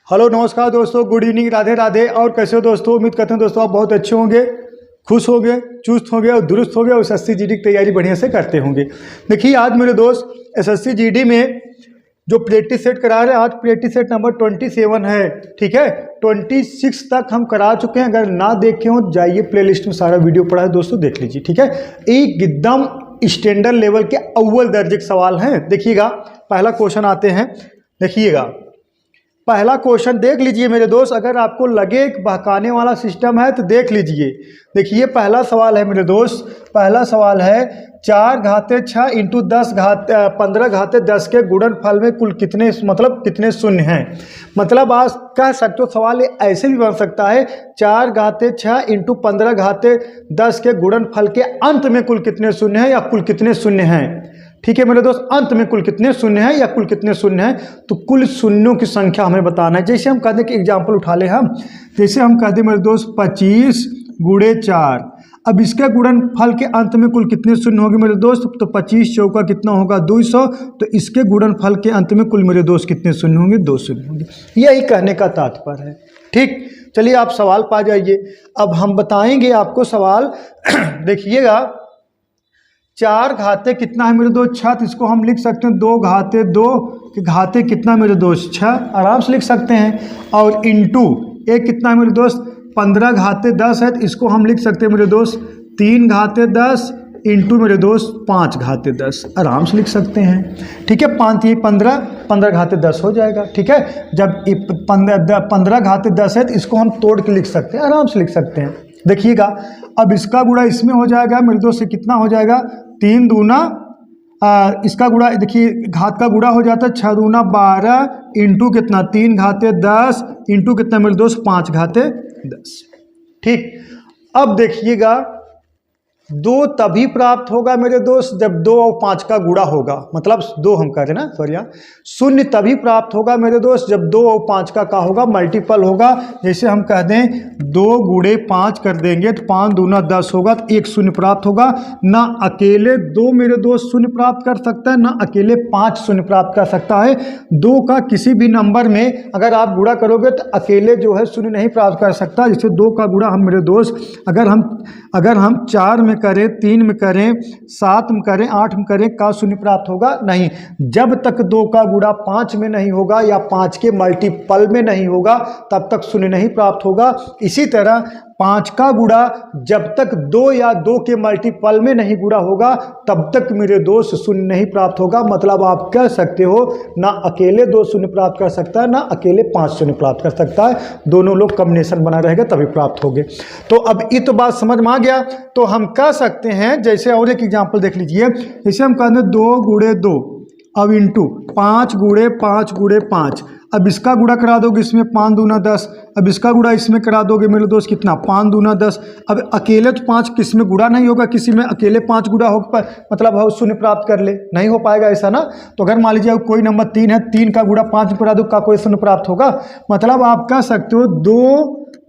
Hello नमस्कार दोस्तों, good evening, Radhe Radhe. और कैसे हो दोस्तों? उम्मीद करते हैं दोस्तों आप बहुत अच्छे होंगे, खुश होंगे, चुस्त होंगे और दुरुस्त होंगे और एसएससी जीडी की तैयारी बढ़िया से करते होंगे। देखिए आज मेरे दोस्त एसएससी जीडी में जो प्रैक्टिस सेट करा रहे हैं, आज प्रैक्टिस सेट नंबर 27 है। ठीक है, 26 तक हम करा चुके हैं। अगर ना देखे हो जाइए प्लेलिस्ट में, सारा वीडियो पड़ा है दोस्तों, देख लीजिए। ठीक है, एकदम स्टैंडर्ड लेवल के अव्वल दर्जे के सवाल हैं। देखिएगा पहला क्वेश्चन आते हैं। देखिएगा पहला क्वेश्चन देख लीजिए मेरे दोस्त। अगर आपको लगे बहकाने वाला सिस्टम है तो देख लीजिए। देखिए पहला सवाल है मेरे दोस्त, पहला सवाल है 4 घाते 6 इंटू 15 घाते 10 के गुणनफल में कुल कितने कितने शून्य हैं। मतलब आज कह सकते हो सवाल ऐसे भी बन सकता है 4 घाते 6 इंटू 15 घाते 10 के गुणनफल के अंत में कुल कितने शून्य हैं या कुल कितने शून्य हैं। ठीक है मेरे दोस्त, अंत में कुल कितने शून्य हैं या कुल कितने शून्य हैं, तो कुल शून्यों की संख्या हमें बताना है। जैसे हम कह दें कि एग्जाम्पल उठा ले हम, जैसे हम कह दें मेरे दोस्त 25 गुणे 4। अब इसके गुणनफल के अंत में कुल कितने शून्य होंगे मेरे दोस्त, तो 25 चौका कितना होगा 200। तो इसके गुणनफल के अंत में कुल मेरे दोस्त कितने शून्य होंगे, 2 शून्य होंगे। यही कहने का तात्पर्य है। ठीक, चलिए आप सवाल पा जाइए। अब हम बताएंगे आपको सवाल। देखिएगा 4 घाते कितना है मेरे दोस्त 6, तो इसको हम लिख सकते हैं 2 घाते 2 के घाते कितना मेरे दोस्त 6, आराम से लिख सकते हैं। और इंटू एक कितना है मेरे दोस्त 15 घाते 10 है, तो इसको हम लिख सकते हैं मेरे दोस्त 3 घाते 10 इंटू मेरे दोस्त 5 घाते 10, आराम से लिख सकते हैं। ठीक है, 15 घाते 10 हो जाएगा। ठीक है, जब 15 घाते 10 है तो इसको हम तोड़ के लिख सकते हैं, आराम से लिख सकते हैं। देखिएगा अब इसका गुणा इसमें हो जाएगा मेरे दोस्त से, कितना हो जाएगा 3 दूना इसका गुणा, देखिए घात का गुणा हो जाता है 6 दूना 12 इंटू कितना 3 घाते 10 इंटू कितना मेरे दोस्त 5 घाते 10। ठीक, अब देखिएगा 2 तभी प्राप्त होगा मेरे दोस्त जब 2 और 5 का गुणा होगा। मतलब 2 हम कह रहे हैं ना, सॉरी, शून्य तभी प्राप्त होगा मेरे दोस्त जब 2 और 5 का होगा मल्टीपल होगा। जैसे हम कह दें 2 गुणे 5 कर देंगे तो 5 दूना 10 होगा, तो 1 शून्य प्राप्त होगा। ना अकेले 2 मेरे दोस्त शून्य प्राप्त कर सकता है, ना अकेले 5 शून्य प्राप्त कर सकता है। 2 का किसी भी नंबर में अगर आप गुणा करोगे तो अकेले जो है शून्य नहीं प्राप्त कर सकता। जैसे 2 का गुणा हम मेरे दोस्त अगर हम 4 में करें, 3 में करें, 7 में करें, 8 में करें, का शून्य प्राप्त होगा नहीं। जब तक 2 का गुणा 5 में नहीं होगा या 5 के मल्टीपल में नहीं होगा तब तक शून्य नहीं प्राप्त होगा। इसी तरह 5 का गुणा जब तक 2 या 2 के मल्टीपल में नहीं गुणा होगा तब तक मेरे दोस्त शून्य नहीं प्राप्त होगा। मतलब आप कह सकते हो ना अकेले 2 शून्य प्राप्त कर सकता है, ना अकेले 5 शून्य प्राप्त कर सकता है। दोनों लोग कॉम्बिनेशन बना रहेगा तभी प्राप्त होंगे। तो अब ये तो बात समझ में आ गया। तो हम कह सकते हैं, जैसे और एक एग्जाम्पल देख लीजिए। जैसे हम कहते हैं 2 गुणे 2 अब इंटू 5 गुणे 5 गुणे 5। अब इसका गुणा करा दोगे इसमें 5 दूना 10। अब इसका गुणा इसमें करा दोगे मेरे दोस्त कितना 5 दूना 10। अब अकेले तो 5 किसी में गुणा नहीं होगा, किसी में अकेले 5 गुणा होगा, मतलब हम शून्य प्राप्त कर ले, नहीं हो पाएगा ऐसा ना। तो अगर मान लीजिए कोई नंबर 3 है, 3 का गुणा 5 में करा दो, का कोई शून्य प्राप्त होगा। मतलब आप कह सकते हो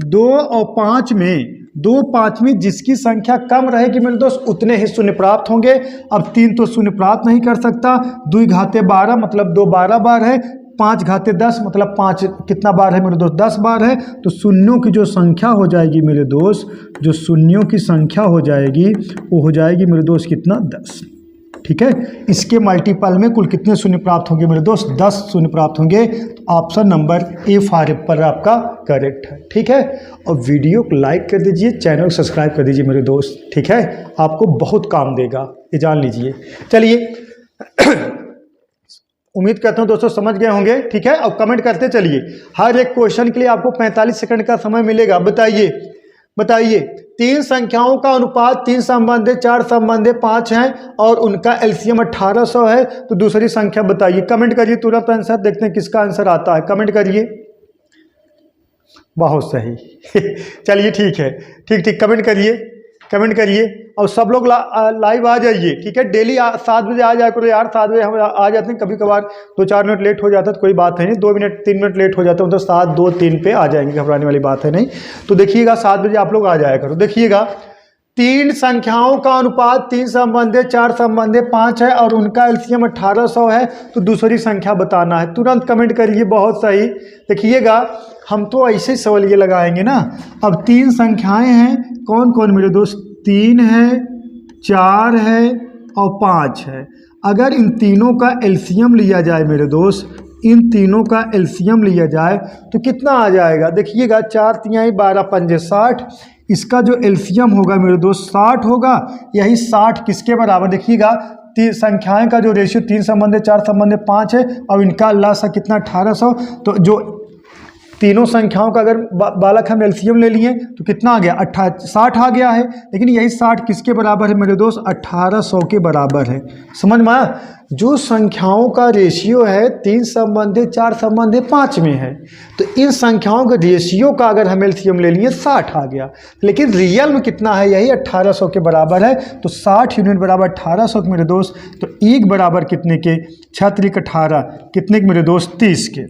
2 और 5 में 2 5 में जिसकी संख्या कम रहेगी मेरे दोस्त उतने ही शून्य प्राप्त होंगे। अब 3 तो शून्य प्राप्त नहीं कर सकता, 2 घाते 12 मतलब 2 12 बार है, 5 घाते 10 मतलब 5 कितना बार है मेरे दोस्त 10 बार है। तो शून्यों की जो संख्या हो जाएगी मेरे दोस्त, जो शून्यों की संख्या हो जाएगी वो हो जाएगी मेरे दोस्त कितना 10। ठीक है, इसके मल्टीपल में कुल कितने शून्य प्राप्त होंगे मेरे दोस्त 10 शून्य प्राप्त होंगे। तो option number A for Apple आपका करेक्ट है। ठीक है, और वीडियो को लाइक कर दीजिए, चैनल को सब्सक्राइब कर दीजिए मेरे दोस्त। ठीक है, आपको बहुत काम देगा, ये जान लीजिए। चलिए उम्मीद करता हूं दोस्तों समझ गए होंगे। ठीक है, अब कमेंट करते चलिए। हर एक क्वेश्चन के लिए आपको 45 सेकंड का समय मिलेगा। बताइए 3 संख्याओं का अनुपात 3 संबंध 4 संबंध 5 हैं और उनका एलसीएम 1800 है, तो दूसरी संख्या बताइए। कमेंट करिए तुरंत आंसर, देखते हैं किसका आंसर आता है। कमेंट करिए, बहुत सही। चलिए ठीक है, ठीक कमेंट करिए और सब लोग लाइव आ जाइए। ठीक है, डेली 7 बजे आ जाए करो यार। 7 बजे हम आ जाते हैं, कभी कभार 2-4 मिनट लेट हो जाता है तो कोई बात है नहीं, 2 मिनट 3 मिनट लेट हो जाता है तो 7 2 3 पे आ जाएंगे, घबराने वाली बात है नहीं। तो देखिएगा 7 बजे आप लोग आ जाया करो। देखिएगा तीन संख्याओं का अनुपात 3 संबंधे 4 संबंधे 5 है और उनका एलसीएम 1800 है, तो दूसरी संख्या बताना है। तुरंत कमेंट करिए, बहुत सही। देखिएगा, हम तो ऐसे सवाल ये लगाएंगे ना। अब तीन संख्याएं हैं, कौन कौन मेरे दोस्त? 3 है, 4 है और 5 है। अगर इन तीनों का एलसीएम लिया जाए मेरे दोस्त, इन तीनों का एलसीएम लिया जाए तो कितना आ जाएगा? देखिएगा, 4 तिहाई 12 पंजे 60। इसका जो एलसीएम होगा मेरे दोस्त 60 होगा। यही 60 किसके बराबर? देखिएगा, संख्याएं का जो रेशियो 3 संबंधे 4 संबंधे 5 है और इनका अल्लाह सा कितना 1800। तो जो तीनों संख्याओं का अगर बालक हम एलसीएम ले लिए तो कितना आ गया? 60 आ गया है। लेकिन यही 60 किसके बराबर है मेरे दोस्त? 1800 के बराबर है। समझ में आया? जो संख्याओं का रेशियो है 3 संबंधे 4 संबंधे 5 में है, तो इन संख्याओं के रेशियो का अगर हम एलसीएम ले लिए 60 आ गया। लेकिन रियल में कितना है? यही 1800 के बराबर है। तो 60 यूनिट बराबर 1800 के मेरे दोस्त। तो 1 बराबर कितने के? 6 त्रिक 18, कितने के मेरे दोस्त? 30 के।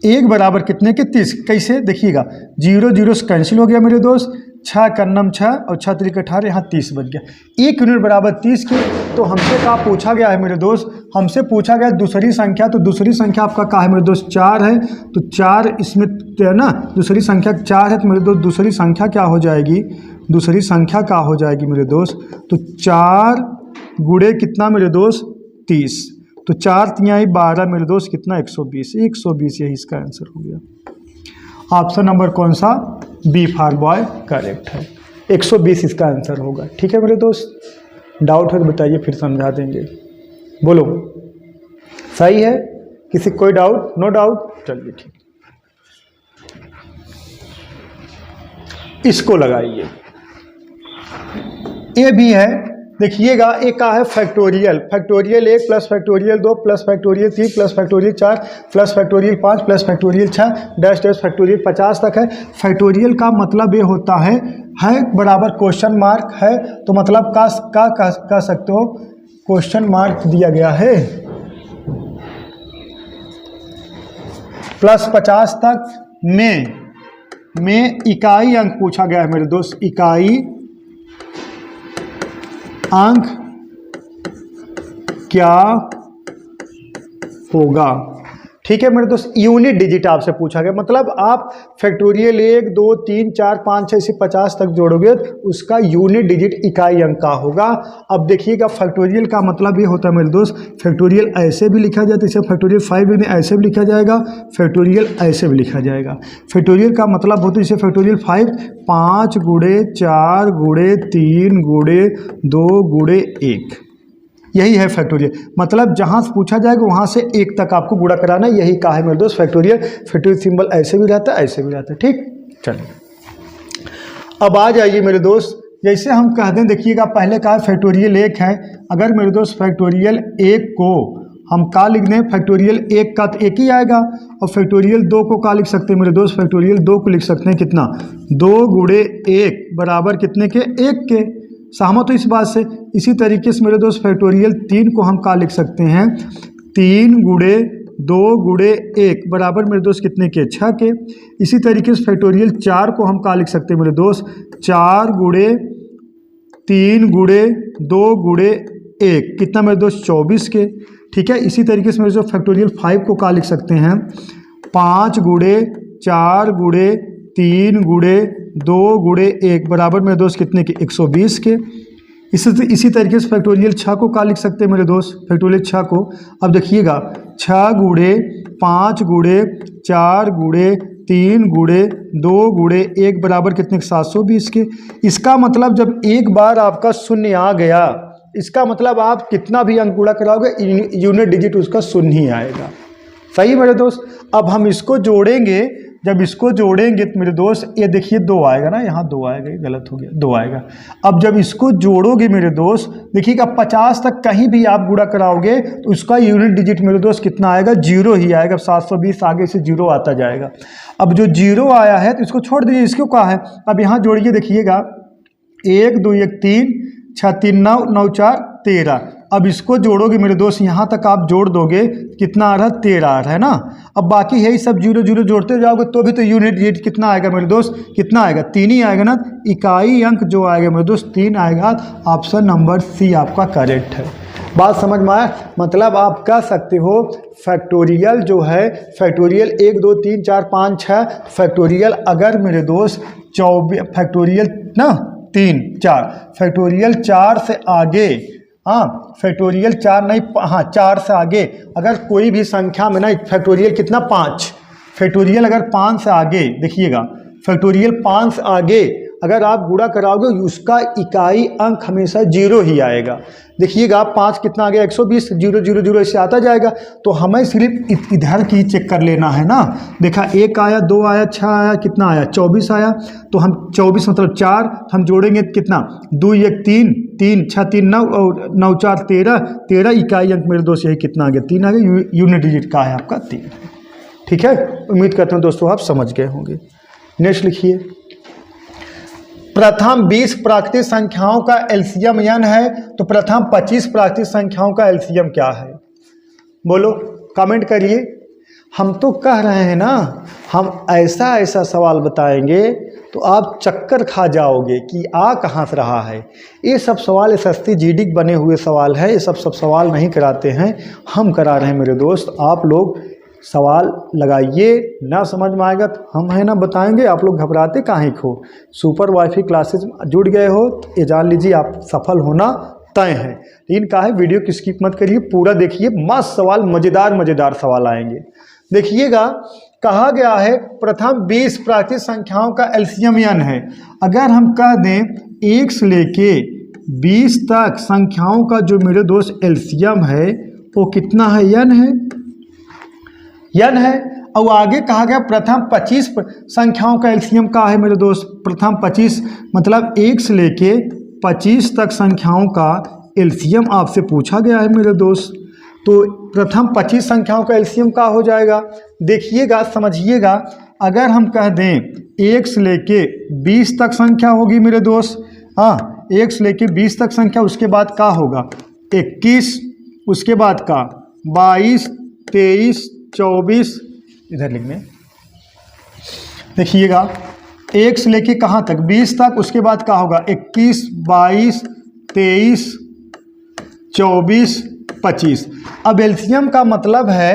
1 बराबर कितने के? 30। कैसे? देखिएगा, 0 0 से कैंसिल हो गया मेरे दोस्त। 6 का नम 6 और 6 त्रिक 18, यहाँ 30 बन गया। 1 यूनिट बराबर 30 के। तो हमसे क्या पूछा गया है मेरे दोस्त? हमसे पूछा गया दूसरी संख्या। तो दूसरी संख्या आपका क्या है मेरे दोस्त? 4 है। तो 4 इसमें है ना, दूसरी संख्या 4 है। तो मेरे दोस्त दूसरी संख्या क्या हो जाएगी? दूसरी संख्या क्या हो जाएगी मेरे दोस्त? तो 4 गुणे कितना मेरे दोस्त? 30। तो 4 तिहाई 12 मेरे दोस्त कितना? 120। 120 यही इसका आंसर हो गया। ऑप्शन नंबर कौन सा? बी फॉर बॉय करेक्ट है। 120 इसका आंसर होगा। ठीक है मेरे दोस्त, डाउट है तो बताइए, फिर समझा देंगे। बोलो, सही है? किसी कोई डाउट? No doubt? चलिए ठीक, इसको लगाइए। ये भी है, देखिएगा, एक का है factorial. Factorial 1 plus factorial 2 plus factorial 3 plus factorial 4 plus factorial 5 plus factorial 6 dash dash factorial 50 तक है। फैक्टोरियल का मतलब ये होता है बराबर क्वेश्चन मार्क है। तो मतलब का कह सकते हो, क्वेश्चन मार्क दिया गया है प्लस 50 तक में इकाई अंक पूछा गया है मेरे दोस्त। इकाई अंक क्या होगा? ठीक है मेरे दोस्त, यूनिट डिजिट आपसे पूछा गया। मतलब आप फैक्टोरियल 1 2 3 4 5 6 से 50 तक जोड़ोगे तो उसका यूनिट डिजिट इकाई अंक का होगा। अब देखिएगा, फैक्टोरियल का मतलब ये होता है मेरे दोस्त, फैक्टोरियल ऐसे भी लिखा जाता है, इसे फैक्टोरियल 5 भी ऐसे भी लिखा जाएगा, फैक्टोरियल ऐसे भी लिखा जाएगा। फैक्टोरियल का मतलब होता है इसे फैक्टोरियल 5 5 गुणे 4 गुणे 3 गुणे 2 गुणे 1, यही है फैक्टोरियल। मतलब जहाँ से पूछा जाएगा वहाँ से 1 तक आपको गुणा कराना है। यही कहा है मेरे दोस्त फैक्टोरियल। फैक्टोरियल सिंबल ऐसे भी रहता है, ऐसे भी रहता है। ठीक, चलिए अब आ जाइए मेरे दोस्त। जैसे हम कह दें, देखिएगा, पहले कहा फैक्टोरियल 1 है। अगर मेरे दोस्त फैक्टोरियल 1 को हम का लिख दें, फैक्टोरियल 1 का तो 1 ही आएगा, और फैक्टोरियल 2 को का लिख सकते हैं मेरे दोस्त? फैक्टोरियल 2 को लिख सकते हैं कितना? 2 गुणे 1 बराबर कितने के? 1 के। सहमत हो इस बात से? इसी तरीके से मेरे दोस्त फैक्टोरियल 3 को हम का लिख सकते हैं? 3 गुणे 2 गुणे 1 बराबर मेरे दोस्त कितने के? 6 के। इसी तरीके से फैक्टोरियल 4 को हम का लिख सकते हैं मेरे दोस्त? 4 गुणे 3 गुणे 2 गुणे 1 कितना मेरे दोस्त? 24 के। ठीक है, इसी तरीके से मेरे दोस्त फैक्टोरियल 5 को का लिख सकते हैं? 5 गुणे 4 गुणे 3 गुणे 2 गुणे 1 बराबर मेरे दोस्त कितने के? 120 के। इसी तरीके से फैक्टोरियल 6 को का लिख सकते हैं मेरे दोस्त? फैक्टोरियल 6 को, अब देखिएगा, 6 गुणे 5 गुणे 4 गुणे 3 गुणे 2 गुणे 1 बराबर कितने? 720 के। इसका मतलब जब एक बार आपका शून्य आ गया, इसका मतलब आप कितना भी अंक गुणा कराओगे यूनिट डिजिट उसका शून्य ही आएगा। सही मेरे दोस्त। अब हम इसको जोड़ेंगे, जब इसको जोड़ेंगे तो मेरे दोस्त ये देखिए 2 आएगा ना, यहाँ 2 आएगा, ये गलत हो गया, 2 आएगा। अब जब इसको जोड़ोगे मेरे दोस्त, देखिएगा 50 तक कहीं भी आप गुणा कराओगे तो उसका यूनिट डिजिट मेरे दोस्त कितना आएगा? 0 ही आएगा। 720 आगे से 0 आता जाएगा। अब जो 0 आया है तो इसको छोड़ दीजिए, इसको क्या है? अब यहाँ जोड़िए, देखिएगा 1 2 1 3 6 3 9 9 4 13 अब इसको जोड़ोगे मेरे दोस्त, यहाँ तक आप जोड़ दोगे कितना आ रहा है 13 आ रहा है ना। अब बाकी यही सब जीरो जीरो जोड़ते जाओगे तो भी तो यूनिट डिजिट कितना आएगा मेरे दोस्त, कितना आएगा 3 ही आएगा ना। इकाई अंक जो आएगा मेरे दोस्त 3 आएगा। ऑप्शन नंबर सी आपका करेक्ट है। बात समझ में आया? मतलब आप कह सकते हो फैक्टोरियल जो है, फैक्टोरियल 1 2 3 4 5 6 फैक्टोरियल अगर मेरे दोस्त 24 फैक्टोरियल ना 3 4 फैक्टोरियल 4 से आगे, हाँ फैक्टोरियल 4 नहीं, हाँ 4 से आगे अगर कोई भी संख्या में ना फैक्टोरियल कितना 5, फैक्टोरियल अगर 5 से आगे देखिएगा, फैक्टोरियल 5 से आगे अगर आप गुणा कराओगे उसका इकाई अंक हमेशा 0 ही आएगा। देखिएगा 5 कितना आ गया 120, 0 0 0 ऐसे आता जाएगा। तो हमें सिर्फ इधर की चेक कर लेना है ना। देखा 1 आया, 2 आया, 6 आया, कितना आया 24 आया। तो हम 24 मतलब 4 हम जोड़ेंगे कितना 2 1 3 3 6 3 9 और 9 4 13 13 इकाई अंक मेरे दोस्त यही कितना आ गया 3 आ गया। यूनिट डिजिट का है आपका 3। ठीक है, उम्मीद करता हूँ दोस्तों आप समझ गए होंगे। नेक्स्ट लिखिए, प्रथम 20 प्राकृतिक संख्याओं का एलसीएम n है तो प्रथम 25 प्राकृतिक संख्याओं का एलसीएम क्या है? बोलो, कमेंट करिए। हम तो कह रहे हैं ना, हम ऐसा ऐसा सवाल बताएंगे तो आप चक्कर खा जाओगे कि आ कहाँ से रहा है। ये सब सवाल एसएससी जीडी बने हुए सवाल है, ये सब सुवाल नहीं कराते हैं, हम करा रहे हैं मेरे दोस्त। आप लोग सवाल लगाइए, ना समझ में आएगा तो हम है ना बताएंगे। आप लोग घबराते काहे को? सुपर वाईफाई क्लासेज जुड़ गए हो तो ये जान लीजिए आप सफल होना तय है। लेकिन का है वीडियो की स्किप मत करिए, पूरा देखिए, मस्त सवाल, मज़ेदार सवाल आएंगे। देखिएगा कहा गया है प्रथम 20 प्राकृतिक संख्याओं का एलसीएम n है। अगर हम कह दें 1 से लेके 20 तक संख्याओं का जो मेरे दोस्त एलसीएम है वो कितना है, n है, n है। और आगे कहा गया प्रथम 25 संख्याओं का एलसीएम का है मेरे दोस्त। प्रथम 25 मतलब 1 से लेके 25 तक संख्याओं का एलसीएम आपसे पूछा गया है मेरे दोस्त। तो प्रथम 25 संख्याओं का एलसीएम का हो जाएगा। देखिएगा समझिएगा, अगर हम कह दें 1 से लेके 20 तक संख्या होगी मेरे दोस्त, हाँ 1 से लेके 20 तक संख्या, उसके बाद का होगा 21, उसके बाद का 22 23 24, इधर लिखने देखिएगा 1 से लेके कहाँ तक 20 तक, उसके बाद क्या होगा 21 22 23 24 25। अब एलसीएम का मतलब है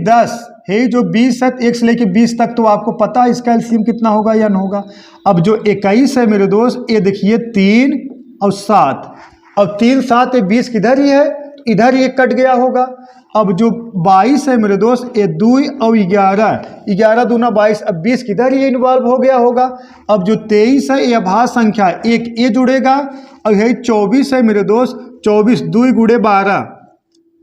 10 है, जो 20 है 1 से लेके 20 तक, तो आपको पता है इसका एलसीएम कितना होगा या न होगा। अब जो 21 है मेरे दोस्त, ये देखिए 3 और 7, अब 3 7 20 किधर ही है, इधर ही कट गया होगा। अब जो 22 है मेरे दोस्त, ये 2 और 11 11 दूना 22, अब 20 किधर ही इन्वॉल्व हो गया होगा। अब जो 23 है ये अभाज्य संख्या, एक ये जुड़ेगा। और यही 24 है मेरे दोस्त, 24 2 गुणे 12,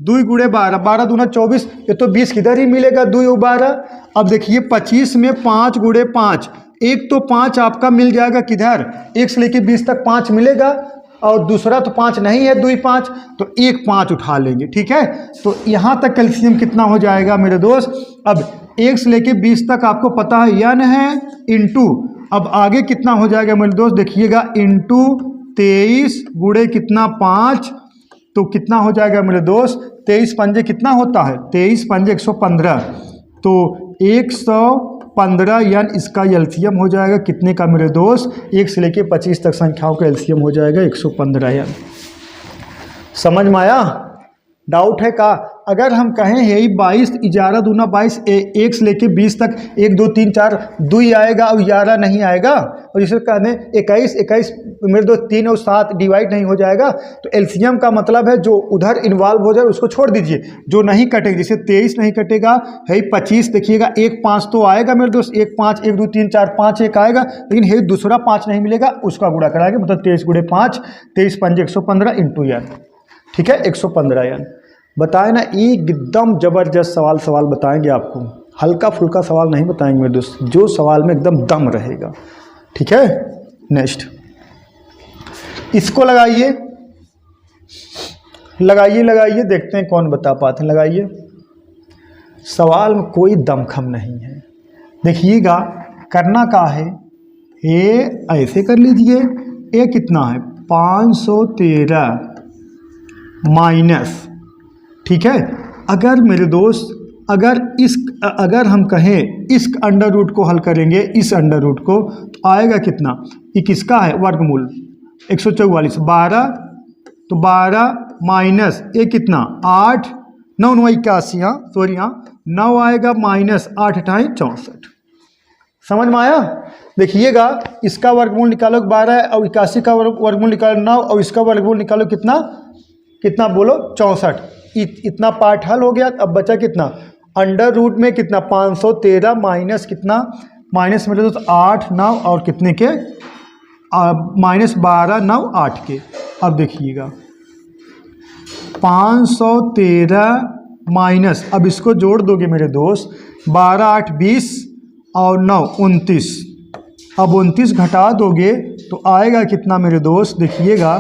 2 गुणे 12, 12 दूना 24, ये तो 20 किधर ही मिलेगा 2 और 12। अब देखिए 25 में 5 गुणे 5, एक तो 5 आपका मिल जाएगा किधर, 1 से लेके 20 तक 5 मिलेगा, और दूसरा तो 5 नहीं है, 2 5, तो 1 5 उठा लेंगे। ठीक है, तो यहाँ तक कैल्शियम कितना हो जाएगा मेरे दोस्त। अब 1 से लेके 20 तक आपको पता है n है, इंटू अब आगे कितना हो जाएगा मेरे दोस्त, देखिएगा इंटू 23 गुणे कितना 5, तो कितना हो जाएगा मेरे दोस्त, 23 पंजे कितना होता है, 23 पंजे 115, तो 115 यानी इसका एलसीएम हो जाएगा कितने का मेरे दोस्त, 1 से लेके 25 तक संख्याओं का एलसीएम हो जाएगा 115 यानी। समझ में आया? डाउट है का? अगर हम कहें है 22 11 दूना 22, 1 से लेके 20 तक 1 2 3 4 2 ही आएगा और 11 नहीं आएगा, और इसे कहते हैं 21 21 मेरे दोस्त 3 और 7 डिवाइड नहीं हो जाएगा। तो एलसीएम का मतलब है जो उधर इन्वॉल्व हो जाए उसको छोड़ दीजिए, जो नहीं कटेगा, जैसे 23 नहीं कटेगा है 25, देखिएगा 1 5 तो आएगा मेरे दोस्त, 1 5 1 2 3 4 5 1 आएगा, लेकिन है दूसरा 5 नहीं मिलेगा, उसका गुणा कराएंगे, मतलब 23 गुणे 5, 23 पंजे 115 इंटू n। ठीक है, 115 n। बताए ना, एकदम ज़बरदस्त सवाल बताएंगे आपको, हल्का फुल्का सवाल नहीं बताएंगे मेरे दोस्त, जो सवाल में एकदम दम रहेगा। ठीक है, नेक्स्ट इसको लगाइए लगाइए, देखते हैं कौन बता पाते हैं। लगाइए, सवाल में कोई दमखम नहीं है। देखिएगा करना क्या है, ये ऐसे कर लीजिए, ये कितना है 513, माइनस, ठीक है। अगर मेरे दोस्त अगर हम कहें इस अंडर रूट को हल करेंगे, इस अंडर रूट को, तो आएगा कितना, ये किसका है, वर्गमूल 144, 12 तो 12 माइनस ये कितना 8, 9 9 81, हाँ सॉरी, हाँ 9 आएगा माइनस 8 8 64। समझ में आया। देखिएगा इसका वर्गमूल निकालो 12 और 81 का वर्गमूल निकालो 9 और इसका वर्गमूल निकालो कितना कितना बोलो 64। इतना पार्ट हल हो गया। अब बचा कितना, अंडर रूट में कितना 513 माइनस कितना, माइनस मेरे दोस्त 8 9 और कितने के माइनस 12 9 8 के। अब देखिएगा 513 माइनस, अब इसको जोड़ दोगे मेरे दोस्त, 12 8 20 और 9 29। अब 29 घटा दोगे तो आएगा कितना मेरे दोस्त, देखिएगा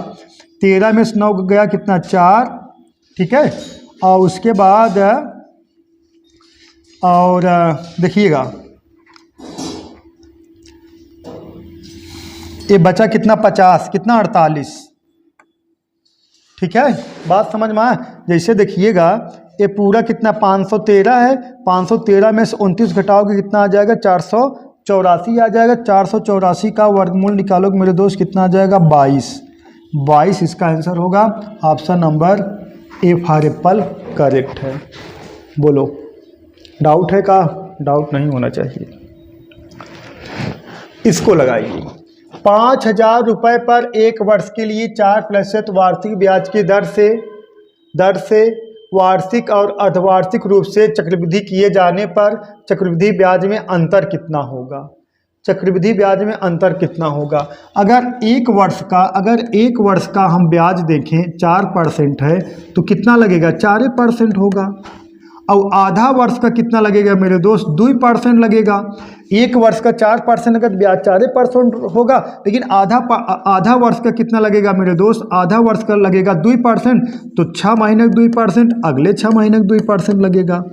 13 में से 9 गया कितना 4, ठीक है। और उसके बाद और देखिएगा ये बचा कितना 50, कितना 48, ठीक है। बात समझ में आया। जैसे देखिएगा ये पूरा कितना 513 है, 513 में से 29 घटाओगे कितना आ जाएगा 484 आ जाएगा। 484 का वर्गमूल निकालोगे मेरे दोस्त कितना आ जाएगा 22 इसका आंसर होगा। Option number A for Apple correct है। बोलो डाउट है का, डाउट नहीं होना चाहिए। इसको लगाइए 5,000 रुपये पर एक वर्ष के लिए 4% वार्षिक ब्याज की दर से वार्षिक और अर्धवार्षिक रूप से चक्रवृद्धि किए जाने पर चक्रवृद्धि ब्याज में अंतर कितना होगा। चक्रवृद्धि ब्याज में अंतर कितना होगा। अगर एक वर्ष का हम ब्याज देखें 4% है तो कितना लगेगा 4% होगा। और आधा वर्ष का कितना लगेगा मेरे दोस्त 2% लगेगा। एक वर्ष का 4% अगर ब्याज 4% होगा, लेकिन आधा वर्ष का कितना लगेगा मेरे दोस्त, आधा वर्ष का लगेगा 2%, तो 6 महीने 2%, अगले 6 महीने 2% लगेगा।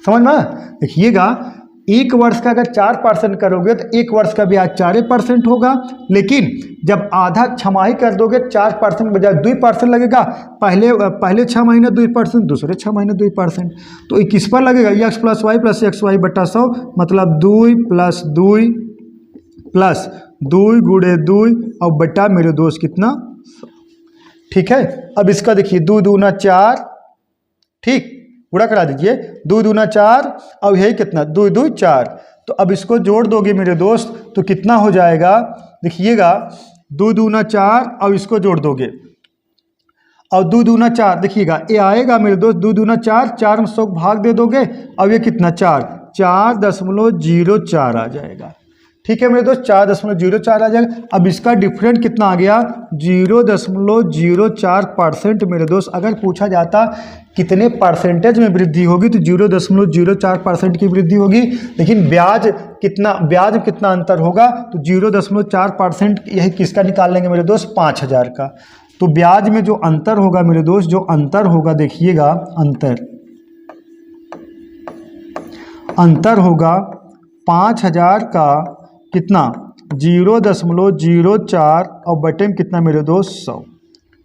समझ में। देखिएगा एक वर्ष का अगर 4% करोगे तो एक वर्ष का ब्याज 4% होगा, लेकिन जब आधा छमाही कर दोगे 4% बजाय 2% लगेगा। पहले 6 महीने 2%, दूसरे 6 महीने 2%, तो ये किस पर लगेगा, x + y + xy बटा 100, मतलब 2 + 2 + 2 × 2 और बटा मेरे दोस्त कितना, ठीक है। अब इसका देखिए 2 दूना 4, ठीक, पूरा करा दीजिए, 2 दूना 4 और यही कितना 2 2 4। तो अब इसको जोड़ दोगे मेरे दोस्त तो कितना हो जाएगा, देखिएगा 2 दूना 4 और इसको जोड़ दोगे और 2 दूना 4, देखिएगा ये आएगा मेरे दोस्त 2 दूना 4, 4 में 100 भाग दे दोगे और ये कितना 4.04 आ जाएगा। ठीक है मेरे दोस्त 4.04 आ जाएगा। अब इसका डिफरेंट कितना आ गया 0.04% मेरे दोस्त। अगर पूछा जाता कितने परसेंटेज में वृद्धि होगी तो 0.04% की वृद्धि होगी, लेकिन ब्याज कितना अंतर होगा तो 0.4%। यही किसका निकाल लेंगे मेरे दोस्त 5,000 का। तो ब्याज में जो अंतर होगा मेरे दोस्त, जो अंतर होगा देखिएगा, अंतर होगा 5,000 का कितना 0.04 और बटे में कितना मेरे दोस्त 100,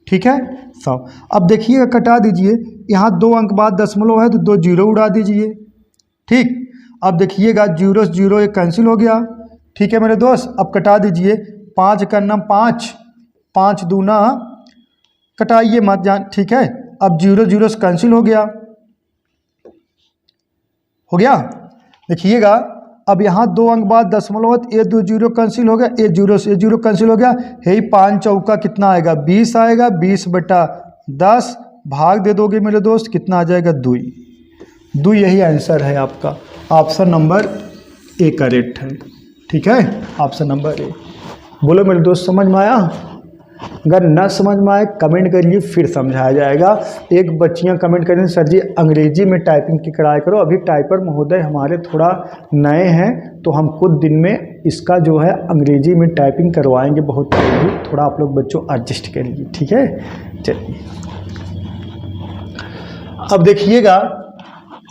ठीक है 100। अब देखिएगा कटा दीजिए, यहाँ 2 अंक बाद दशमलव है तो 2 जीरो उड़ा दीजिए, ठीक। अब देखिएगा 0 से 0 एक कैंसिल हो गया, ठीक है मेरे दोस्त। अब कटा दीजिए 5 का नाम 5, 5 दूना कटाइए मत जान, ठीक है। अब 0 0 से कैंसिल हो गया, देखिएगा। अब यहाँ 2 अंक बाद दशमलव, ये 2 जीरो कैंसिल हो गया, ये 0 से 0 कैंसिल हो गया, यही 5 चौका कितना आएगा 20 आएगा। 20/10 भाग दे दोगे मेरे दोस्त कितना आ जाएगा 2। यही आंसर है आपका। ऑप्शन नंबर ए करेक्ट है, ठीक है, ऑप्शन नंबर ए। बोलो मेरे दोस्त समझ में आया। अगर न समझ में आए कमेंट करिए, फिर समझाया जाएगा। एक बच्चियां कमेंट करें सर जी अंग्रेजी में टाइपिंग की कराया करो। अभी टाइपर महोदय हमारे थोड़ा नए हैं, तो हम कुछ दिन में इसका जो है अंग्रेजी में टाइपिंग करवाएंगे बहुत जल्दी। थोड़ा आप लोग बच्चों एडजस्ट करिए, ठीक है। चलिए अब देखिएगा,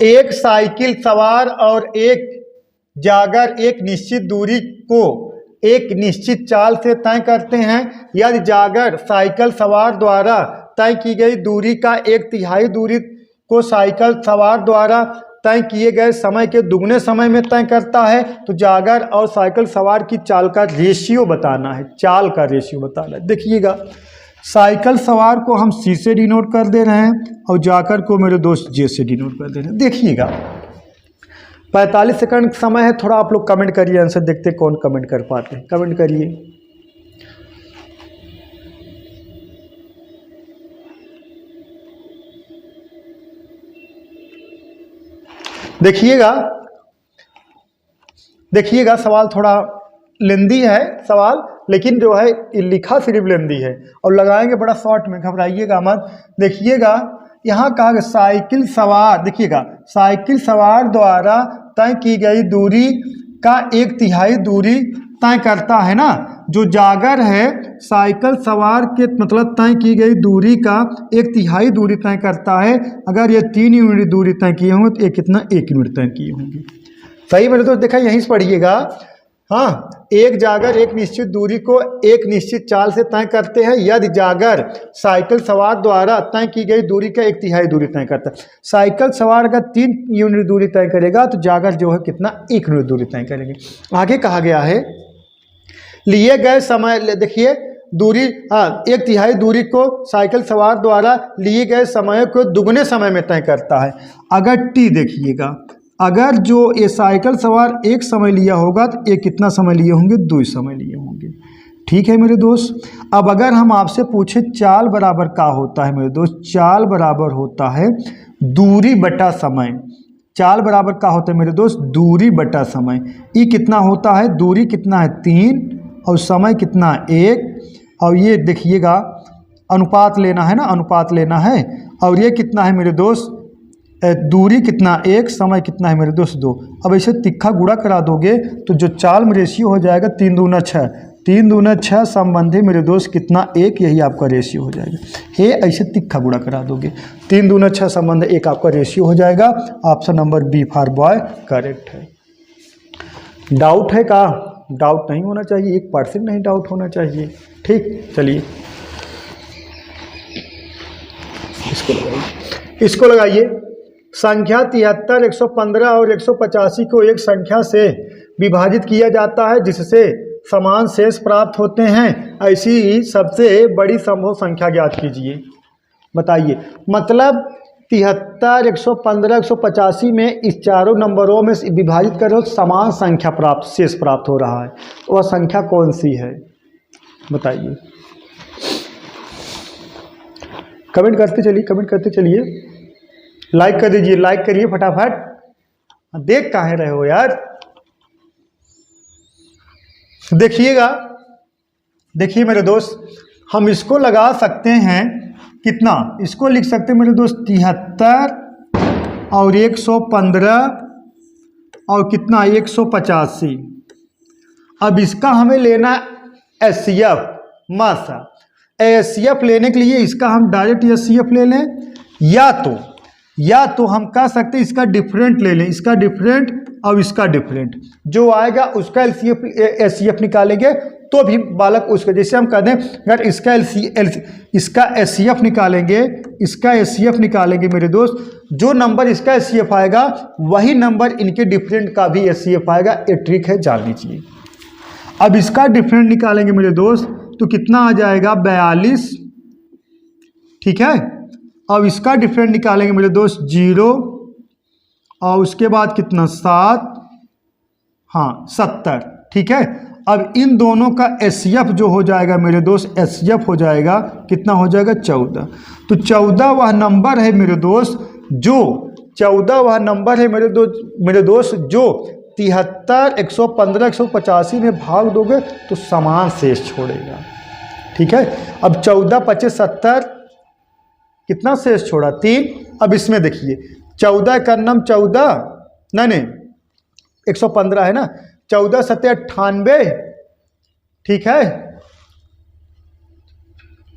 एक साइकिल सवार और एक जागर एक निश्चित दूरी को एक निश्चित चाल से तय करते हैं। यदि जागर साइकिल सवार द्वारा तय की गई दूरी का 1/3 दूरी को साइकिल सवार द्वारा तय किए गए समय के दुगने समय में तय करता है। तो जागर और साइकिल सवार की चाल का रेशियो बताना है, चाल का रेशियो बताना है। देखिएगा, साइकिल सवार को हम C से डिनोट कर दे रहे हैं और जाकर को मेरे दोस्त J से डिनोट कर दे रहे हैं। देखिएगा 45 सेकंड समय है, थोड़ा आप लोग कमेंट करिए, आंसर देखते कौन कमेंट कर पाते हैं, कमेंट करिए। देखिएगा सवाल थोड़ा लेंदी है सवाल, लेकिन जो है लिखा सिर्फ लेंदी है और लगाएंगे बड़ा शॉर्ट में, घबराइएगा मत। देखिएगा यहाँ कहा गया साइकिल सवार, देखिएगा साइकिल सवार द्वारा तय की गई दूरी का 1/3 दूरी तय करता है ना। जो जागर है साइकिल सवार के मतलब तय की गई दूरी का 1/3 दूरी तय करता है। अगर ये 3 यूनिट दूरी तय किए होंगे तो ये कितना 1 यूनिट तय किए होंगे। सही मेरे दोस्त, देखा यहीं से पढ़िएगा। हाँ, एक जागर एक निश्चित दूरी को एक निश्चित चाल से तय करते हैं यदि जागर साइकिल सवार द्वारा तय की गई दूरी का 1/3 दूरी तय करता है। साइकिल सवार अगर 3 यूनिट दूरी तय करेगा तो जागर जो है कितना 1 यूनिट दूरी तय करेंगे। आगे कहा गया है लिए गए समय, देखिए दूरी 1/3 दूरी को साइकिल सवार द्वारा लिए गए समय को दुगने समय में तय करता है। अगर T देखिएगा, अगर जो ये साइकिल सवार एक समय लिया होगा तो ये कितना समय लिए होंगे, 2 समय लिए होंगे। ठीक है मेरे दोस्त। अब अगर हम आपसे पूछे चाल बराबर क्या होता है मेरे दोस्त, चाल बराबर होता है दूरी बटा समय। चाल बराबर क्या होता है मेरे दोस्त, दूरी बटा समय। ये कितना होता है, दूरी कितना है 3 और समय कितना 1, और ये देखिएगा अनुपात लेना है ना, अनुपात लेना है। और ये कितना है मेरे दोस्त, दूरी कितना 1, समय कितना है मेरे दोस्त 2। अब ऐसे तिक्का गुणा करा दोगे तो जो चाल में रेशियो हो जाएगा 3 दूना 6, 3 दूना 6 संबंधी मेरे दोस्त कितना 1, यही आपका रेशियो हो जाएगा। हे ऐसे तिक्का गुणा करा दोगे 3 दूना 6 संबंध 1 आपका रेशियो हो जाएगा। Option number B for boy correct है। डाउट है का, डाउट नहीं होना चाहिए, 1% नहीं डाउट होना चाहिए। ठीक, चलिए इसको लगाइए। संख्या 73, 115 और 185 को एक संख्या से विभाजित किया जाता है जिससे समान शेष प्राप्त होते हैं। ऐसी सबसे बड़ी संभव संख्या ज्ञात कीजिए। बताइए, मतलब 73, 115, 185 में इस चारों नंबरों में विभाजित कर रहे हो, समान संख्या प्राप्त शेष प्राप्त हो रहा है, वह संख्या कौन सी है बताइए। कमेंट करते चलिए, कमेंट करते चलिए, लाइक कर दीजिए, लाइक करिए फटाफट। देख कहाँ रहे हो यार। देखिएगा, देखिए मेरे दोस्त, हम इसको लगा सकते हैं कितना, इसको लिख सकते हैं मेरे दोस्त 73 और 115 और कितना 185। अब इसका हमें लेना HCF मासा। HCF लेने के लिए इसका हम डायरेक्ट HCF ले लें, या तो हम कह सकते हैं इसका डिफरेंट ले लें, इसका डिफरेंट और इसका डिफरेंट जो आएगा उसका HCF निकालेंगे तो भी बालक उसका, जैसे हम कह दें अगर इसका HCF निकालेंगे, इसका HCF निकालेंगे मेरे दोस्त, जो नंबर इसका HCF आएगा वही नंबर इनके डिफरेंट का भी HCF आएगा। ये ट्रिक है, जान लीजिए। अब इसका डिफरेंट निकालेंगे मेरे दोस्त तो कितना आ जाएगा 42, ठीक है। अब इसका डिफरेंट निकालेंगे मेरे दोस्त 0 और उसके बाद कितना 7, हाँ 70, ठीक है। अब इन दोनों का HCF जो हो जाएगा मेरे दोस्त, HCF हो जाएगा कितना हो जाएगा 14। तो 14 वह नंबर है मेरे दोस्त जो 14 वह नंबर है मेरे दोस्त जो 73, 115, 185 में भाग दोगे तो समान शेष छोड़ेगा, ठीक है। अब 14 25 70 कितना शेष छोड़ा 3। अब इसमें देखिए 14 का नाम 14 नहीं 115 है ना, 14 7 98, ठीक है।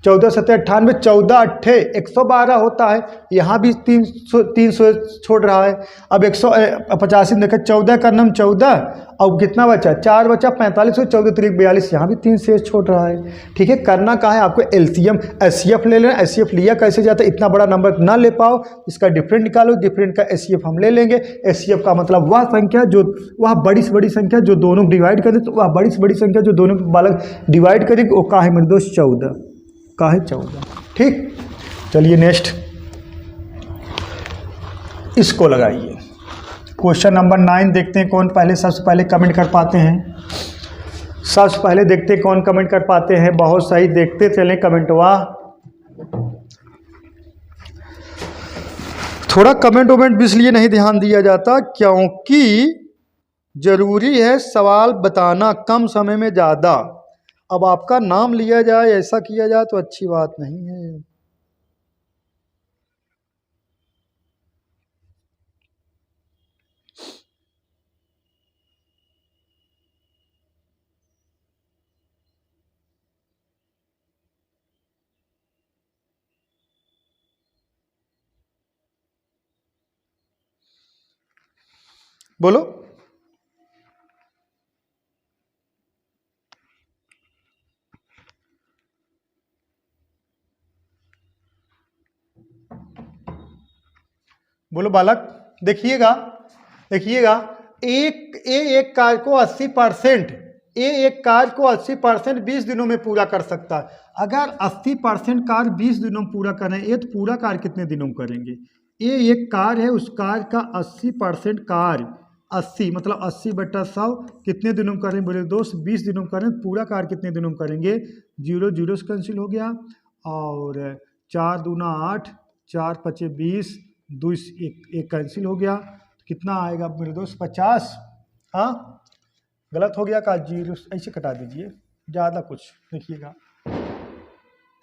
14 सत्ते 98, 14 अट्ठे 112 होता है। यहाँ भी 300 छोड़ रहा है। अब 185 देखें, 14 का नम 14, अब कितना बचा, 4 बचा, 45 और 14 3 42, यहाँ भी 3 शेष छोड़ रहा है। ठीक है, करना कहाँ है आपको, एलसीएम एचसीएफ ले लेना। एचसीएफ लिया कैसे जाता है, इतना बड़ा नंबर ना ले पाओ, इसका डिफरेंट निकालो, डिफरेंट का एचसीएफ हम ले लेंगे। एचसीएफ का मतलब वह संख्या जो, वह बड़ी से बड़ी संख्या जो दोनों डिवाइड करे, तो वह बड़ी से बड़ी संख्या जो दोनों बालक डिवाइड करेगी, वो कहाँ है मेरे दोस्त, 14 का है 14। ठीक, चलिए नेक्स्ट इसको लगाइए। क्वेश्चन नंबर 9 देखते हैं कौन पहले, सबसे पहले कमेंट कर पाते हैं। सबसे पहले देखते हैं कौन कमेंट कर पाते हैं। बहुत सही, देखते चलें कमेंट। वाह, थोड़ा कमेंट वमेंट भी इसलिए नहीं ध्यान दिया जाता क्योंकि जरूरी है सवाल बताना कम समय में ज़्यादा। अब आपका नाम लिया जाए, ऐसा किया जाए तो अच्छी बात नहीं है। बोलो, बोलो बालक। देखिएगा, देखिएगा, एक कार्य को 80%, एक कार्य को 80% 20 दिनों में पूरा कर सकता है। अगर 80% कार्य 20 दिनों में पूरा करें, ये तो पूरा कार्य कितने दिनों में करेंगे। एक कार्य है, उस कार्य का 80% कार्य, 80 मतलब 80/100 कितने दिनों में करें बोले दोस्त, 20 दिनों में करें। पूरा कार्य कितने दिनों में करेंगे, 0 0 से कैंसिल हो गया, और 4 दूना 8, 4 5 20, 2 एक कैंसिल हो गया, तो कितना आएगा मेरे दोस्त, 50। हाँ, गलत हो गया का, 0 ऐसे कटा दीजिए, ज़्यादा कुछ देखिएगा।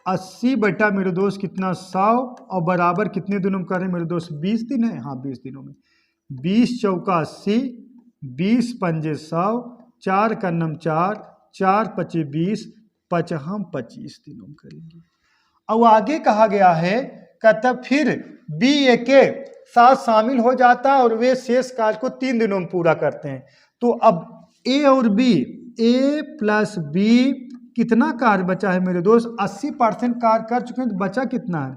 80 बटा मेरे दोस्त कितना, 100, और बराबर कितने दिनों में करें मेरे दोस्त, 20 दिन है। हाँ, 20 दिनों में। 20 चौका 80, 20 पंजे 100, 4 का नम 4, 4 पचे 20, हम 25 दिनों में करेंगे। अब आगे कहा गया है, कहता फिर बी ए के साथ शामिल हो जाता है और वे शेष कार्य को 3 दिनों में पूरा करते हैं। तो अब ए और बी, ए प्लस बी, कितना कार्य बचा है मेरे दोस्त, 80% कार्य कर चुके हैं, तो बचा कितना है,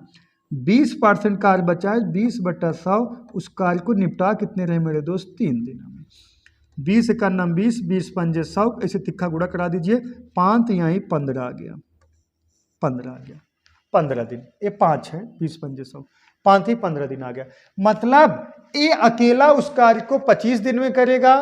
20% कार्य बचा है। 20/100, उस कार्य को निपटा कितने रहे मेरे दोस्त, 3 दिनों में। 20 का नम 20, 20 पंजे 100, ऐसे तिक्का गुड़ा करा दीजिए, 5 यहीं 15 आ गया, 15 आ गया, 15 दिन। ये 5 है, 20 पंजे 100, 5 ही 15 दिन आ गया। मतलब ए अकेला उस कार्य को 25 दिन में करेगा,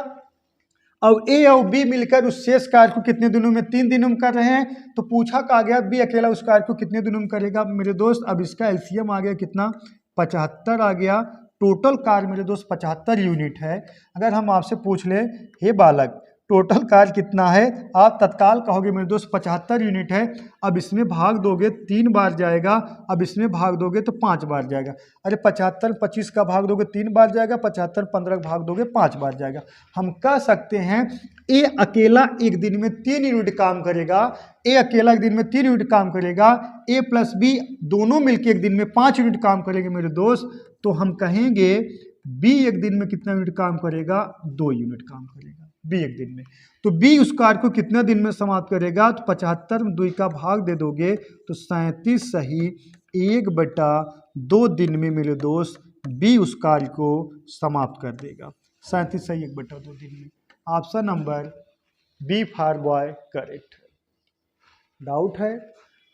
अब ए और बी मिलकर उस शेष कार्य को कितने दिनों में, 3 दिनों में कर रहे हैं। तो पूछा कहा गया बी अकेला उस कार्य को कितने दिनों में करेगा मेरे दोस्त। अब इसका एलसीएम आ गया कितना, 75 आ गया। टोटल कार्य मेरे दोस्त 75 यूनिट है। अगर हम आपसे पूछ ले, हे बालक टोटल कार्य कितना है, आप तत्काल कहोगे मेरे दोस्त 75 यूनिट है। अब इसमें भाग दोगे 3 बार जाएगा, अब इसमें भाग दोगे तो 5 बार जाएगा। अरे 75 25 का भाग दोगे 3 बार जाएगा, 75 15 का भाग दोगे 5 बार जाएगा। हम कह सकते हैं ए अकेला एक दिन में 3 यूनिट काम करेगा, ए अकेला एक दिन में 3 यूनिट काम करेगा, ए प्लस बी दोनों मिलकर एक दिन में 5 यूनिट काम करेंगे मेरे दोस्त। तो हम कहेंगे बी एक दिन में कितना यूनिट काम करेगा, 2 यूनिट काम करेगा बी एक दिन में। तो बी उस कार्य को कितना दिन में समाप्त करेगा, तो 75 में 2 का भाग दे दोगे तो 37 सही 1/2 दिन में मेरे दोस्त बी उस कार्य को समाप्त कर देगा। 37 सही 1/2 दिन में। Option number B for boy correct है। डाउट है,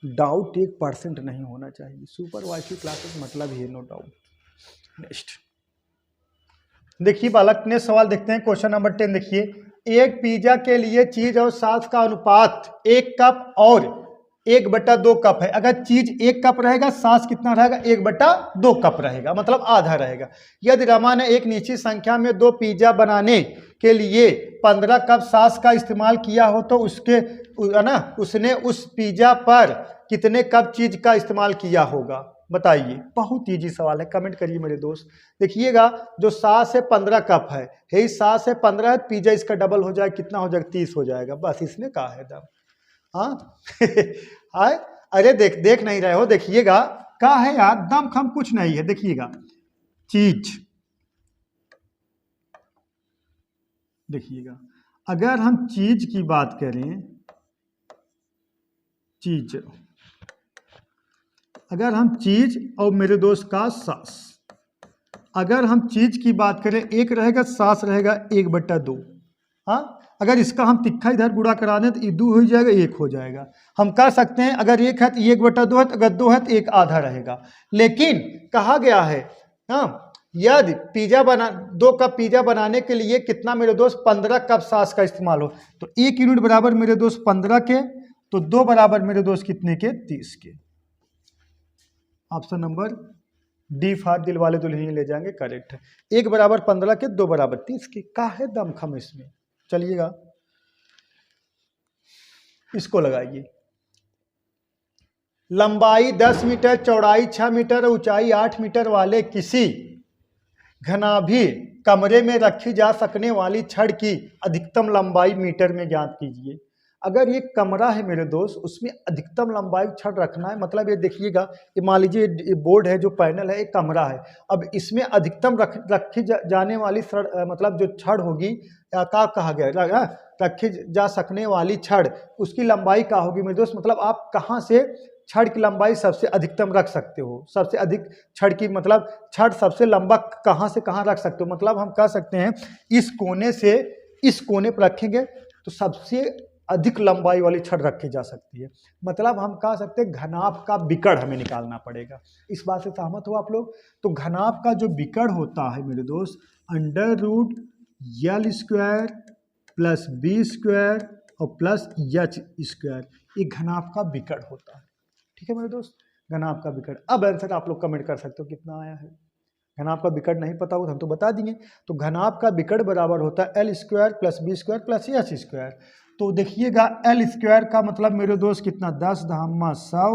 डाउट 1% नहीं होना चाहिए। सुपरवाइजरी क्लासेस मतलब ही है, नो डाउट। नेक्स्ट देखिए बालक, ने सवाल देखते हैं। क्वेश्चन नंबर 10 देखिए, एक पिज्जा के लिए चीज और सॉस का अनुपात 1 कप और 1/2 कप है। अगर चीज 1 कप रहेगा, सॉस कितना रहेगा, 1/2 कप रहेगा, मतलब आधा रहेगा। यदि रमा ने एक निश्चित संख्या में 2 पिज्जा बनाने के लिए 15 कप सॉस का इस्तेमाल किया हो, तो उसने उस पिज्जा पर कितने कप चीज का इस्तेमाल किया होगा, बताइए। बहुत ईजी सवाल है, कमेंट करिए मेरे दोस्त। देखिएगा, जो 7 से 15 कप है, यही 7 से 15 है, पिज्जा इसका डबल हो जाए, कितना हो जाएगा, 30 हो जाएगा। बस इसने कहा है दम। हाँ हाय, अरे देख नहीं रहे हो, देखिएगा क्या है यार, दमखम कुछ नहीं है, देखिएगा चीज, देखिएगा अगर हम चीज की बात करें, चीज, अगर हम चीज और मेरे दोस्त का सास, अगर हम चीज की बात करें एक रहेगा, सास रहेगा 1/2। हाँ, अगर इसका हम तिक्खा इधर गुणा करा दें तो ये 2 हो जाएगा, 1 हो जाएगा। हम कर सकते हैं अगर 1 है तो 1/2 है, अगर 2 है तो 1 आधा रहेगा। लेकिन कहा गया है हाँ, यदि पिज्जा बना 2 कप पिज्जा बनाने के लिए कितना मेरे दोस्त 15 कप सास का इस्तेमाल हो, तो 1 यूनिट बराबर मेरे दोस्त 15 के, तो 2 बराबर मेरे दोस्त कितने के, 30 के। ऑप्शन नंबर डी फॉर दिल वाले दुल्हनिया ले जाएंगे करेक्ट है। 1 बराबर 15 के, 2 बराबर 30 के। का है दमखम इसमें, चलिएगा इसको लगाइए। लंबाई 10 मीटर, चौड़ाई 6 मीटर, ऊंचाई 8 मीटर वाले किसी घनाभी कमरे में रखी जा सकने वाली छड़ की अधिकतम लंबाई मीटर में ज्ञात कीजिए। अगर ये कमरा है मेरे दोस्त, उसमें अधिकतम लंबाई छड़ रखना है, मतलब ये देखिएगा, ये मान लीजिए ये बोर्ड है, जो पैनल है, एक कमरा है। अब इसमें अधिकतम रखी जाने वाली मतलब जो छड़ होगी, या का कहा गया, रखी जा सकने वाली छड़, उसकी लंबाई क्या होगी मेरे दोस्त, मतलब आप कहाँ से छड़ की लंबाई सबसे अधिकतम रख सकते हो, सबसे अधिक छड़ की, मतलब छड़ सबसे लंबा कहाँ से कहाँ रख सकते हो। मतलब हम कह सकते हैं इस कोने से इस कोने पर रखेंगे तो सबसे अधिक लंबाई वाली छड़ रखी जा सकती है। मतलब हम कह सकते हैं घनाभ का विकर्ण हमें निकालना पड़ेगा। इस बात से सहमत हो आप लोग? तो घनाभ का जो विकर्ण होता है मेरे दोस्त, √L² + B² और +H², ये घनाभ का विकर्ण होता है। ठीक है मेरे दोस्त, घनाभ का विकर्ण। अब आंसर आप लोग कमेंट कर सकते हो कितना आया है। घनाभ का विकर्ण नहीं पता हो तो हम तो बता दिए। तो घनाभ का विकर्ण बराबर होता है L² + B² + H²। तो देखिएगा L² का मतलब मेरे दोस्त कितना, 10⁻100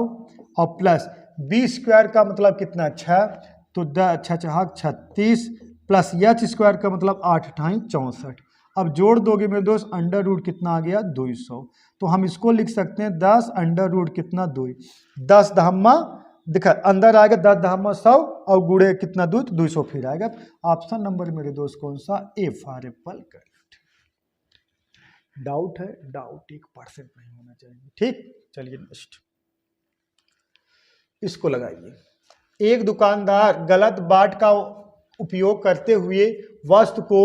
और प्लस B² का मतलब कितना, 6, तो 6×6 = 36 + H² का मतलब 8×8 = 64। अब जोड़ दोगे मेरे दोस्त, अंडर रूट कितना आ गया, 200। तो हम इसको लिख सकते हैं 10 अंडर रूट कितना, 2, 10 धामा देखा अंदर आएगा 10⁻100 और गुड़े कितना, 2, तो 200 फिर आएगा। ऑप्शन नंबर मेरे दोस्त कौन सा, A for Apple correct. Doubt है, डाउट 1% नहीं होना चाहिए। ठीक, चलिए नेक्स्ट इसको लगाइए। एक दुकानदार गलत बाट का उपयोग करते हुए वस्तु को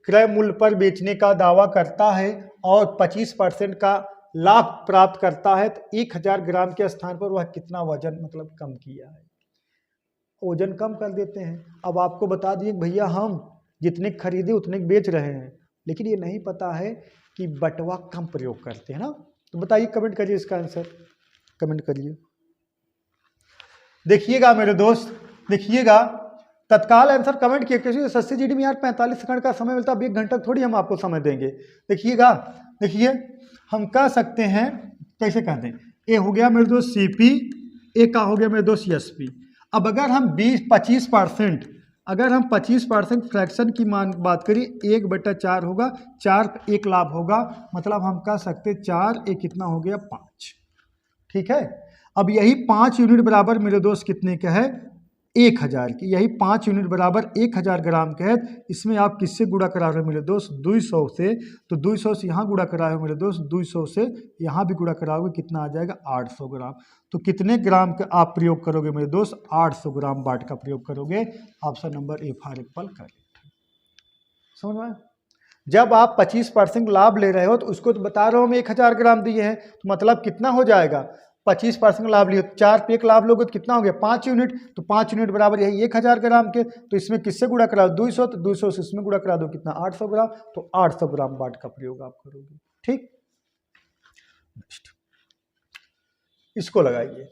क्रय मूल्य पर बेचने का दावा करता है और 25% का लाभ प्राप्त करता है, तो 1000 ग्राम के स्थान पर वह कितना वजन मतलब कम किया है। वजन कम कर देते हैं। अब आपको बता दिए भैया हम जितने खरीदे उतने बेच रहे हैं, लेकिन ये नहीं पता है कि बटवा कम प्रयोग करते हैं ना। तो बताइए, कमेंट करिए इसका आंसर, कमेंट करिए। देखिएगा मेरे दोस्त, देखिएगा तत्काल आंसर कमेंट किए, क्योंकि SSC GD में यार 45 सेकंड का समय मिलता है, अब 1 घंटा थोड़ी हम आपको समय देंगे। देखिएगा, देखिए हम कह सकते हैं, कैसे कहते हैं, ए हो गया मेरे दोस्त CP, ए का हो गया मेरे दोस्त SP। अब अगर हम 25%, अगर हम 25% फ्रैक्शन की बात करें, 1/4 होगा, 4 1 लाभ होगा, मतलब हम कह सकते 4 1 कितना हो गया, 5। ठीक है, अब यही 5 यूनिट बराबर मेरे दोस्त कितने का है, 1000 की। यही 5 यूनिट बराबर 1000 ग्राम का है। इसमें आप किससे गुणा करा रहे हो मेरे दोस्त, 200 से। तो 200 से यहाँ गुणा करा रहे हो मेरे दोस्त, 200 से यहाँ भी गुणा कराओगे, कितना आ जाएगा, 800 ग्राम। तो कितने ग्राम का आप प्रयोग करोगे मेरे दोस्त, 800 ग्राम बाट का प्रयोग करोगे। Option number A for Apple correct. समझ में? जब आप 25% लाभ ले रहे हो तो उसको तो बता रहा हूँ मैं 1000 ग्राम दिए हैं, तो मतलब कितना हो जाएगा, 25% लाभ लिए, 4 पे 1 लाभ लोगे तो कितना हो गया, 5 यूनिट। तो 5 यूनिट बराबर यही 1000 ग्राम के। तो इसमें किससे गुणा करा दो, 200, तो 200 से इसमें गुणा करा दो, कितना, 800 ग्राम। तो 800 ग्राम बाट का प्रयोग आप करोगे। ठीक, नेक्स्ट इसको लगाइए।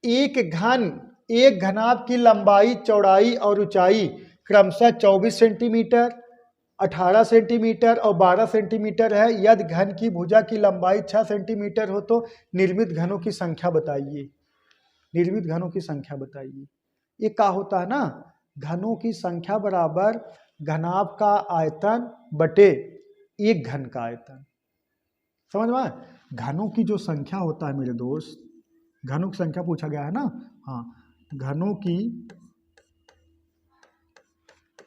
एक घनाभ की लंबाई, चौड़ाई और ऊंचाई क्रमशः 24 सेंटीमीटर, 18 सेंटीमीटर और 12 सेंटीमीटर है। यदि घन की भुजा की लंबाई 6 सेंटीमीटर हो तो निर्मित घनों की संख्या बताइए। निर्मित घनों की संख्या बताइए। ये क्या होता है ना, घनों की संख्या बराबर घनाभ का आयतन बटे एक घन का आयतन। समझ में? घनों की जो संख्या होता है मेरे दोस्त, घनों की संख्या पूछा गया है ना। हाँ, घनों की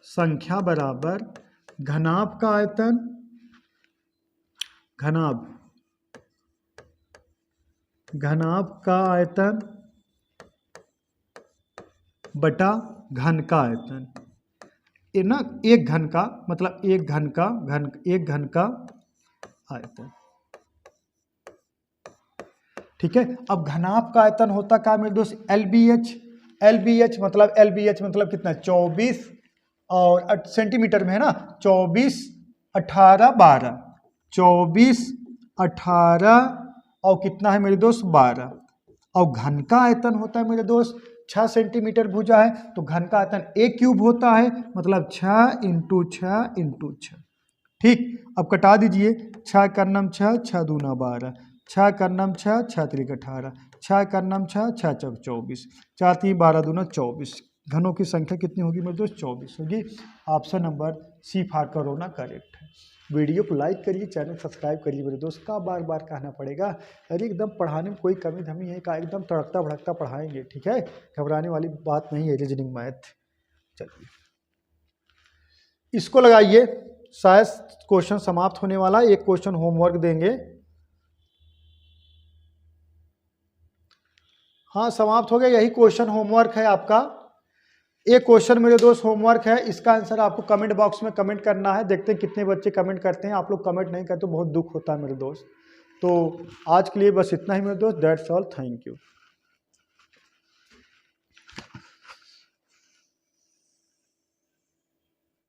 संख्या बराबर घनाभ का आयतन, घनाभ का आयतन बटा घन का आयतन। ये ना एक घन का मतलब एक घन का आयतन। ठीक है। अब घनाभ का आयतन होता क्या मेरे दोस्त, LBH। LBH मतलब कितना, 24 और सेंटीमीटर में है ना, 24 18 12, 24 18 और कितना है मेरे दोस्त 12। और घन का आयतन होता है मेरे दोस्त 6 सेंटीमीटर भुजा है, तो घन का आयतन A³ होता है, मतलब 6 × 6 × 6। ठीक, अब कटा दीजिए, 6 × 9 6, 6 × 2 12, 6 × 9 6, 6 × 3 18, 6 × 9 6, 6 × 24, 4 3 12 2 24। घनों की संख्या कितनी होगी मेरे दोस्त, 24 होगी। ऑप्शन नंबर सी फार का रोना करेक्ट है। वीडियो को लाइक करिए, चैनल सब्सक्राइब करिए मेरे दोस्त। का बार बार कहना पड़ेगा, अरे एकदम पढ़ाने में कोई कमी धमी है का, एकदम तड़कता भड़कता पढ़ाएंगे, ठीक है, घबराने वाली बात नहीं है। रीजनिंग मैथ, चलिए इसको लगाइए, शायद क्वेश्चन समाप्त होने वाला। एक क्वेश्चन होमवर्क देंगे। हाँ समाप्त हो गया, यही क्वेश्चन होमवर्क है आपका। एक क्वेश्चन मेरे दोस्त होमवर्क है, इसका आंसर आपको कमेंट बॉक्स में कमेंट करना है। देखते हैं कितने बच्चे कमेंट करते हैं। आप लोग कमेंट नहीं करते तो बहुत दुख होता है मेरे दोस्त। तो आज के लिए बस इतना ही मेरे दोस्त। That's all, thank you.